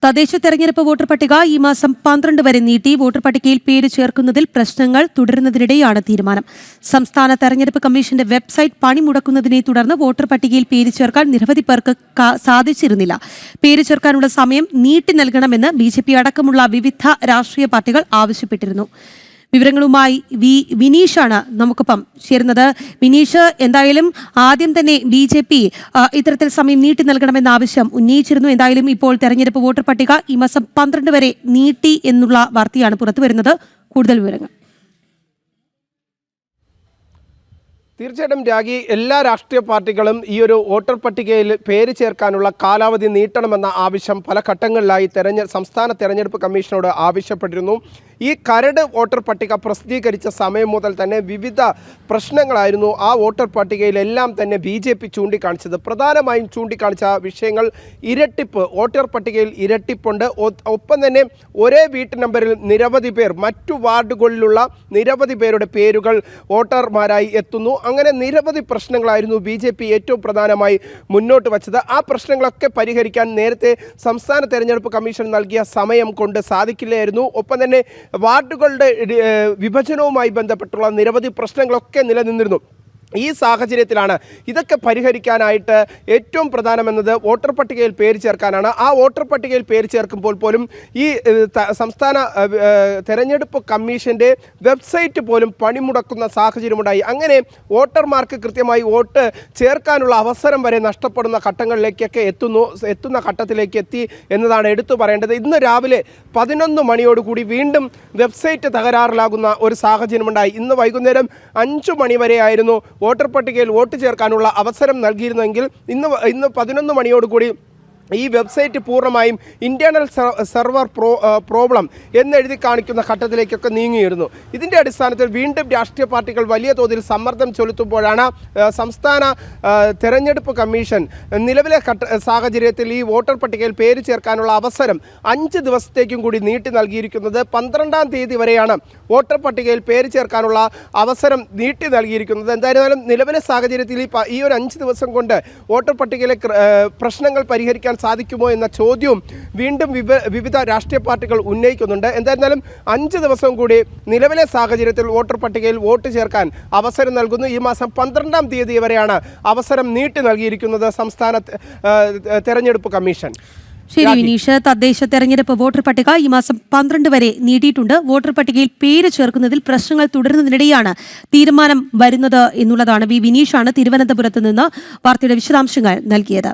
തദ്ദേശ തെരഞ്ഞെടുപ്പ് വോട്ടർ പട്ടിക ഈ മാസം 12 വരെ നീട്ടി. വോട്ടർ പട്ടികയിൽ പേര് ചേർക്കുന്നതിൽ പ്രശ്നങ്ങൾ തുടരുന്നതിനിടെയാണ് തീരുമാനം. സംസ്ഥാന തെരഞ്ഞെടുപ്പ് കമ്മീഷന്റെ വെബ്സൈറ്റ് പണിമുടക്കുന്നതിനെ തുടർന്ന് വോട്ടർ പട്ടികയിൽ പേര് ചേർക്കാൻ നിരവധി പേർക്ക് സാധിച്ചിരുന്നില്ല. പേര് ചേർക്കാനുള്ള സമയം നീട്ടി നൽകണമെന്ന് BJP അടക്കമുള്ള വിവിധ രാഷ്ട്രീയ പാർട്ടികൾ ആവശ്യപ്പെട്ടിരുന്നു. വിവരങ്ങളുമായി വിനീഷാണ് നമുക്കൊപ്പം ചേരുന്നത്. വിനീഷ്, എന്തായാലും ആദ്യം തന്നെ BJP ഇത്തരത്തിൽ സമയം നീട്ടി നൽകണമെന്ന ആവശ്യം ഉന്നയിച്ചിരുന്നു. എന്തായാലും ഇപ്പോൾ തെരഞ്ഞെടുപ്പ് വോട്ടർ പട്ടിക ഈ മാസം 12 വരെ നീട്ടി എന്നുള്ള വാർത്തയാണ് പുറത്തുവരുന്നത്. കൂടുതൽ വിവരങ്ങൾ. തീർച്ചയായിട്ടും രാഗി, എല്ലാ രാഷ്ട്രീയ പാർട്ടികളും ഈ ഒരു വോട്ടർ പട്ടികയിൽ പേര് ചേർക്കാനുള്ള കാലാവധി നീട്ടണമെന്ന ആവശ്യം പല ഘട്ടങ്ങളിലായി സംസ്ഥാന തെരഞ്ഞെടുപ്പ് കമ്മീഷനോട് ആവശ്യപ്പെട്ടിരുന്നു. ഈ കരട് വോട്ടർ പട്ടിക പ്രസിദ്ധീകരിച്ച സമയം മുതൽ തന്നെ വിവിധ പ്രശ്നങ്ങളായിരുന്നു ആ വോട്ടർ പട്ടികയിലെല്ലാം തന്നെ BJP ചൂണ്ടിക്കാണിച്ചത്. പ്രധാനമായും ചൂണ്ടിക്കാണിച്ച വിഷയങ്ങൾ ഇരട്ടിപ്പ്, വോട്ടർ പട്ടികയിൽ ഇരട്ടിപ്പുണ്ട്. ഒപ്പം തന്നെ ഒരേ വീട്ടു നമ്പറിൽ നിരവധി പേർ, മറ്റു വാർഡുകളിലുള്ള നിരവധി പേരുടെ പേരുകൾ വോട്ടർമാരായി എത്തുന്നു. അങ്ങനെ നിരവധി പ്രശ്നങ്ങളായിരുന്നു BJP ഏറ്റവും പ്രധാനമായി മുന്നോട്ട് വച്ചത്. ആ പ്രശ്നങ്ങളൊക്കെ പരിഹരിക്കാൻ നേരത്തെ സംസ്ഥാന തെരഞ്ഞെടുപ്പ് കമ്മീഷൻ നൽകിയ സമയം കൊണ്ട് സാധിക്കില്ലായിരുന്നു. ഒപ്പം തന്നെ വാർഡുകളുടെ വിഭജനവുമായി ബന്ധപ്പെട്ടുള്ള നിരവധി പ്രശ്നങ്ങളൊക്കെ നിലനിന്നിരുന്നു. ഈ സാഹചര്യത്തിലാണ് ഇതൊക്കെ പരിഹരിക്കാനായിട്ട് ഏറ്റവും പ്രധാനമെന്നത് വോട്ടർ പട്ടികയിൽ പേര് ചേർക്കാനാണ്. ആ വോട്ടർ പട്ടികയിൽ പേര് ചേർക്കുമ്പോൾ പോലും ഈ സംസ്ഥാന തെരഞ്ഞെടുപ്പ് കമ്മീഷൻ്റെ വെബ്സൈറ്റ് പോലും പണിമുടക്കുന്ന സാഹചര്യമുണ്ടായി. അങ്ങനെ വോട്ടർമാർക്ക് കൃത്യമായി വോട്ട് ചേർക്കാനുള്ള അവസരം വരെ നഷ്ടപ്പെടുന്ന ഘട്ടങ്ങളിലേക്കൊക്കെ എത്തുന്ന ഘട്ടത്തിലേക്ക് എത്തി എന്നതാണ് എടുത്തു പറയേണ്ടത്. ഇന്ന് രാവിലെ 11 മണിയോടുകൂടി വീണ്ടും വെബ്സൈറ്റ് തകരാറിലാകുന്ന ഒരു സാഹചര്യമുണ്ടായി. ഇന്ന് വൈകുന്നേരം 5 മണി വരെയായിരുന്നു വോട്ടർ പട്ടികയിൽ വോട്ട് ചേർക്കാനുള്ള അവസരം നൽകിയിരുന്നെങ്കിൽ ഇന്ന് 11 മണിയോടുകൂടി ഈ വെബ്സൈറ്റ് പൂർണ്ണമായും ഇൻറ്റേർണൽ സെർവർ പ്രോബ്ലം എന്നെഴുതി കാണിക്കുന്ന ഘട്ടത്തിലേക്കൊക്കെ നീങ്ങിയിരുന്നു. ഇതിൻ്റെ അടിസ്ഥാനത്തിൽ വീണ്ടും രാഷ്ട്രീയ പാർട്ടികൾ വലിയ തോതിൽ സമ്മർദ്ദം ചെലുത്തുമ്പോഴാണ് സംസ്ഥാന തെരഞ്ഞെടുപ്പ് കമ്മീഷൻ നിലവിലെ സാഹചര്യത്തിൽ ഈ വോട്ടർ പട്ടികയിൽ പേര് ചേർക്കാനുള്ള അവസരം 5 ദിവസത്തേക്കും കൂടി നീട്ടി നൽകിയിരിക്കുന്നത്. 12-ാം തീയതി വരെയാണ് വോട്ടർ പട്ടികയിൽ പേര് ചേർക്കാനുള്ള അവസരം നീട്ടി നൽകിയിരിക്കുന്നത്. എന്തായിരുന്നാലും നിലവിലെ സാഹചര്യത്തിൽ ഈ ഒരു 5 ദിവസം കൊണ്ട് വോട്ടർ പട്ടികയിലെ പ്രശ്നങ്ങൾ പരിഹരിക്കാൻ സാധിക്കുമോ എന്ന ചോദ്യവും വീണ്ടും വിവിധ രാഷ്ട്രീയ പാർട്ടികൾ ഉന്നയിക്കുന്നുണ്ട്. എന്തായിരുന്നാലും 5 ദിവസം കൂടി നിലവിലെ സാഹചര്യത്തിൽ വോട്ടർ പട്ടികയിൽ വോട്ട് ചേർക്കാൻ അവസരം നൽകുന്നു. ഈ മാസം 12-ാം തീയതി വരെയാണ് അവസരം നീട്ടി നൽകിയിരിക്കുന്നത് സംസ്ഥാന തെരഞ്ഞെടുപ്പ് കമ്മീഷൻ. ശരി വിനീഷ്, തദ്ദേശ തെരഞ്ഞെടുപ്പ് വോട്ടർ പട്ടിക ഈ മാസം 12 വരെ നീട്ടിയിട്ടുണ്ട്. വോട്ടർ പട്ടികയിൽ പേര് ചേർക്കുന്നതിൽ പ്രശ്നങ്ങൾ തുടരുന്നതിനിടെയാണ് തീരുമാനം വരുന്നത് എന്നുള്ളതാണ്. വിനീഷാണ് തിരുവനന്തപുരത്ത് നിന്ന് വാർത്തയുടെ വിശദാംശങ്ങൾ നൽകിയത്.